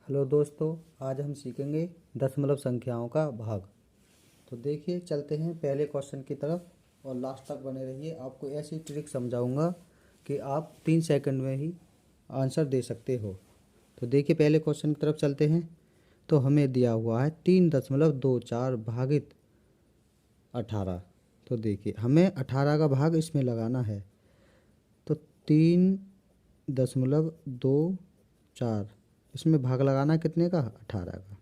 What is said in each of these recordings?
Hello दोस्तों, आज हम सीखेंगे दशमलव संख्याओं का भाग। तो देखिए, चलते हैं पहले क्वेश्चन की तरफ और लास्ट तक बने रहिए। आपको ऐसी ट्रिक समझाऊंगा कि आप 3 सेकंड में ही आंसर दे सकते हो। तो देखिए, पहले क्वेश्चन की तरफ चलते हैं। तो हमें दिया हुआ है 3.24 भागित 18। तो देखिए, हमें 18 का भाग इसमें लगाना है। तो 3.24 इसमें भाग लगाना कितने का? 18 का।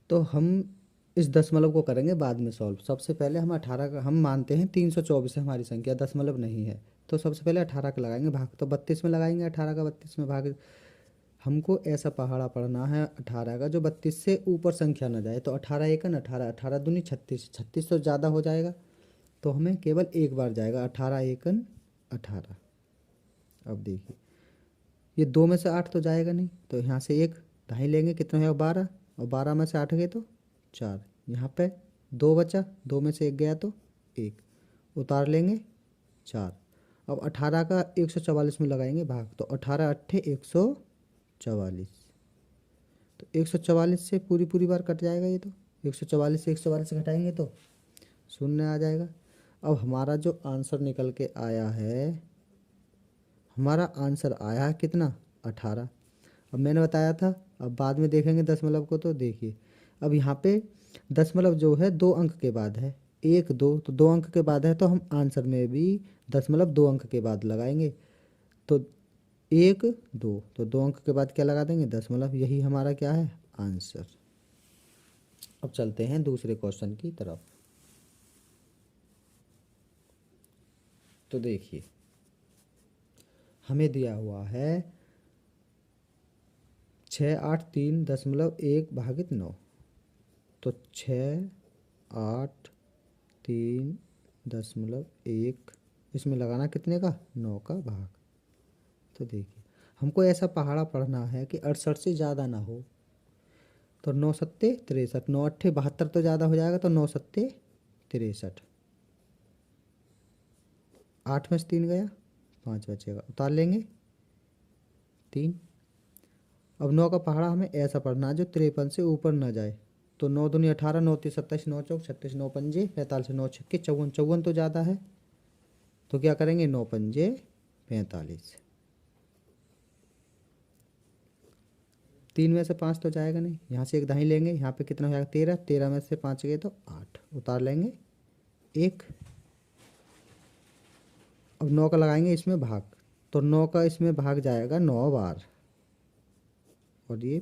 तो हम इस दशमलव को करेंगे बाद में सॉल्व। सबसे पहले हम 18 का, हम मानते हैं 324 है हमारी संख्या, दशमलव नहीं है। तो सबसे पहले 18 का लगाएंगे भाग। तो 32 में लगाएंगे 18 का, 32 में भाग। हमको ऐसा पहाड़ा पढ़ना है 18 का जो 32 से ऊपर संख्या ना जाए। तो 18 एकन 18, 18 दूनी 36, 36 तो ज़्यादा हो जाएगा, तो हमें केवल एक बार जाएगा 18 एकन 18। अब देखिए, ये 2 में से 8 तो जाएगा नहीं, तो यहाँ से एक ढाई लेंगे, कितना है 12, और 12 में से 8 गए तो 4। यहाँ पे 2 बचा, 2 में से 1 गया तो 1, उतार लेंगे 4। अब 18 का 144 में लगाएंगे भाग। तो 18 अट्ठे 144। तो 144 से पूरी पूरी बार कट जाएगा ये। तो 144 से 144 घटाएंगे तो शून्य आ जाएगा। अब हमारा जो आंसर निकल के आया है, हमारा आंसर आया है कितना? 18। अब मैंने बताया था, अब बाद में देखेंगे दशमलव को। तो देखिए, अब यहाँ पे दशमलव जो है 2 अंक के बाद है, 1 2, तो 2 अंक के बाद है, तो हम आंसर में भी दशमलव 2 अंक के बाद लगाएंगे। तो 1 2, तो 2 अंक के बाद क्या लगा देंगे? दशमलव। यही हमारा क्या है? आंसर। अब चलते हैं दूसरे क्वेश्चन की तरफ। तो देखिए, हमें दिया हुआ है 683.1 भागित 9। तो 683.1 इसमें लगाना कितने का? 9 का भाग। तो देखिए, हमको ऐसा पहाड़ा पढ़ना है कि 68 से ज़्यादा ना हो। तो 9 सत्ते 63, 9 अट्ठे 72 तो ज़्यादा हो जाएगा, तो 9 सत्ते 63। 8 में से 3 गया, 5 बचेगा, उतार लेंगे 3। अब 9 का पहाड़ा हमें ऐसा पढ़ना है जो 53 से ऊपर ना जाए। तो 9 दूनी 18, 9 तीन 27, 9 चौक 36, 9 पंजे 45, 9 छक्के 54, 54 तो ज़्यादा है, तो क्या करेंगे? 9 पंजे 45। 3 में से 5 तो जाएगा नहीं, यहाँ से एक दाही लेंगे, यहाँ पे कितना हो जाएगा? 13, 13 में से 5 गए तो 8, उतार लेंगे 1। अब 9 का लगाएंगे इसमें भाग। तो 9 का इसमें भाग जाएगा 9 बार, और ये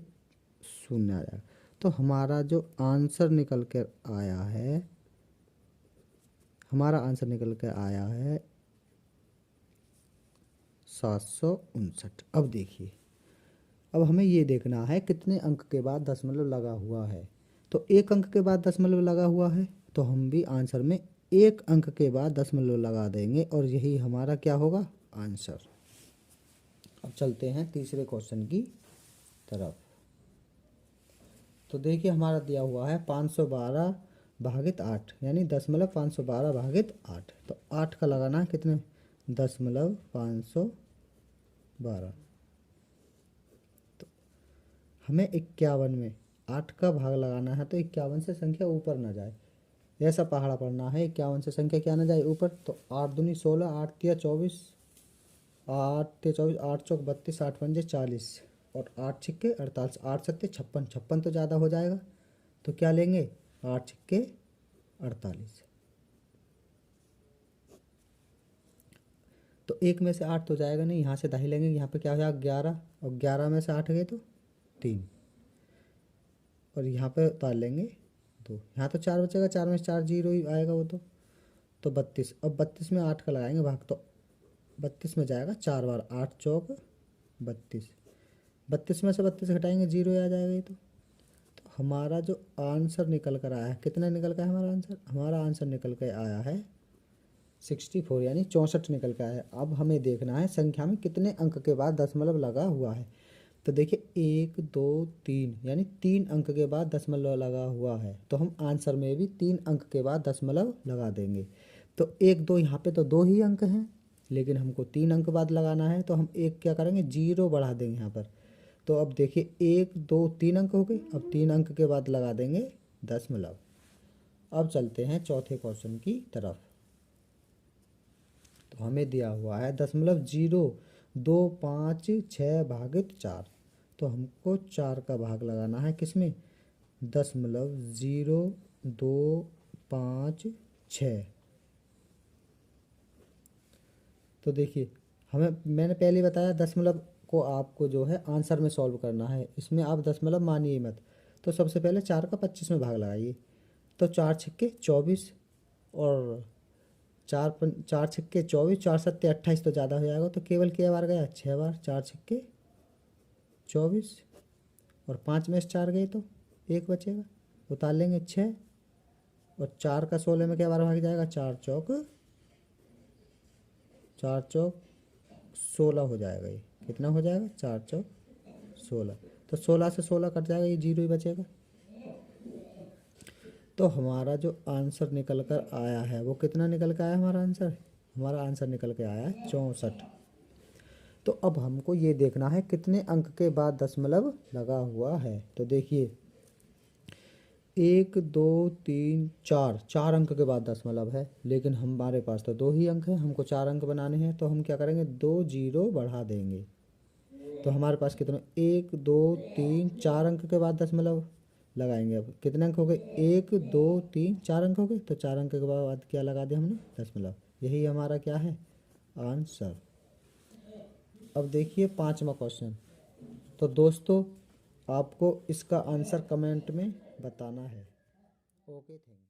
शून्य आ जाएगा। तो हमारा जो आंसर निकल कर आया है, हमारा आंसर निकल कर आया है 759। अब देखिए, अब हमें ये देखना है कितने अंक के बाद दशमलव लगा हुआ है। तो 1 अंक के बाद दशमलव लगा हुआ है, तो हम भी आंसर में 1 अंक के बाद दशमलव लगा देंगे, और यही हमारा क्या होगा? आंसर। अब चलते हैं तीसरे क्वेश्चन की तरफ। तो देखिए, हमारा दिया हुआ है 512 भागित 8, यानी दशमलव 512 भागित 8। तो 8 का लगाना है कितने? दशमलव 512। हमें 51 में 8 का भाग लगाना है, तो 51 से संख्या ऊपर ना जाए, ऐसा पहाड़ा पढ़ना है। 51 से संख्या क्या ना जाए? ऊपर। तो 8 दूनी 16, 8 तिया 24, 8 तिया 24, 8 चौक 32, 8 पंजे 40, और 8 छिक्के 48, 8 सत्ते 56, 56 तो ज़्यादा हो जाएगा, तो क्या लेंगे? 8 छिक्के 48। तो 1 में से 8 तो जाएगा नहीं, यहाँ से दाही लेंगे, यहाँ पे क्या हो जाएगा? 11, और 11 में से 8 गए तो 3, और यहाँ पे उतार लेंगे 2। यहाँ तो 4 बचेगा, 4 में से 4 जीरो ही आएगा वो तो 32। अब 32 में 8 का लगाएंगे भाग। तो 32 में जाएगा 4 बार, 8 चौक 32, 32 में से 32 घटाएंगे, जीरो आ जाएगा ये। तो हमारा जो आंसर निकल कर आया है, कितना निकल कर हमारा आंसर? हमारा आंसर निकल कर आया है 64, यानी 64 निकल कर आया है। अब हमें देखना है संख्या में कितने अंक के बाद दशमलव लगा हुआ है। तो देखिए, 1 2 3, यानी 3 अंक के बाद दशमलव लगा हुआ है, तो हम आंसर में भी 3 अंक के बाद दशमलव लगा देंगे। तो 1 2, यहाँ पे तो 2 ही अंक हैं, लेकिन हमको 3 अंक बाद लगाना है, तो हम एक क्या करेंगे, 0 बढ़ा देंगे यहाँ पर। तो अब देखिए 1 2 3 अंक हो गए, अब 3 अंक के बाद लगा देंगे दशमलव। अब चलते हैं चौथे क्वेश्चन की तरफ। तो हमें दिया हुआ है 0.256 तो हमको 4 का भाग लगाना है किसमें, 0.256। तो देखिए हमें, मैंने पहले बताया दशमलव को आपको जो है आंसर में सॉल्व करना है, इसमें आप दशमलव मानिए मत। तो सबसे पहले 4 का 25 में भाग लगाइए, तो 4 छक्के 24 और 4 छक्के 24, 4 सत्ते 28 तो ज़्यादा हो जाएगा, तो केवल क्या बार गया, 6 बार। 4 छक्के 24 और 5 में से 4 गए तो 1 बचेगा, उतार लेंगे 6 और 4 का 16 में क्या बार भाग जाएगा, 4 चौक 16 हो जाएगा। ये कितना हो जाएगा, 4 चौक 16। तो 16 से 16 कट जाएगा, ये 0 ही बचेगा। तो हमारा जो आंसर निकल कर आया है वो कितना निकल के आया, हमारा आंसर निकल के आया है 64। तो अब हमको ये देखना है कितने अंक के बाद दशमलव लगा हुआ है। तो देखिए 1 2 3 4 अंक के बाद दशमलव है, लेकिन हमारे पास तो 2 ही अंक हैं, हमको 4 अंक बनाने हैं। तो हम क्या करेंगे, 2 0 बढ़ा देंगे। तो हमारे पास कितने, 1 2 3 4 अंक के बाद दशमलव लगाएंगे। अब कितने अंक हो गए, 1 2 3 4 अंक हो गए, तो 4 अंक के बाद क्या लगा दिया हमने, दशमलव। यही हमारा क्या है, आंसर। अब देखिए 5वां क्वेश्चन। तो दोस्तों आपको इसका आंसर कमेंट में बताना है। Okay, thank you.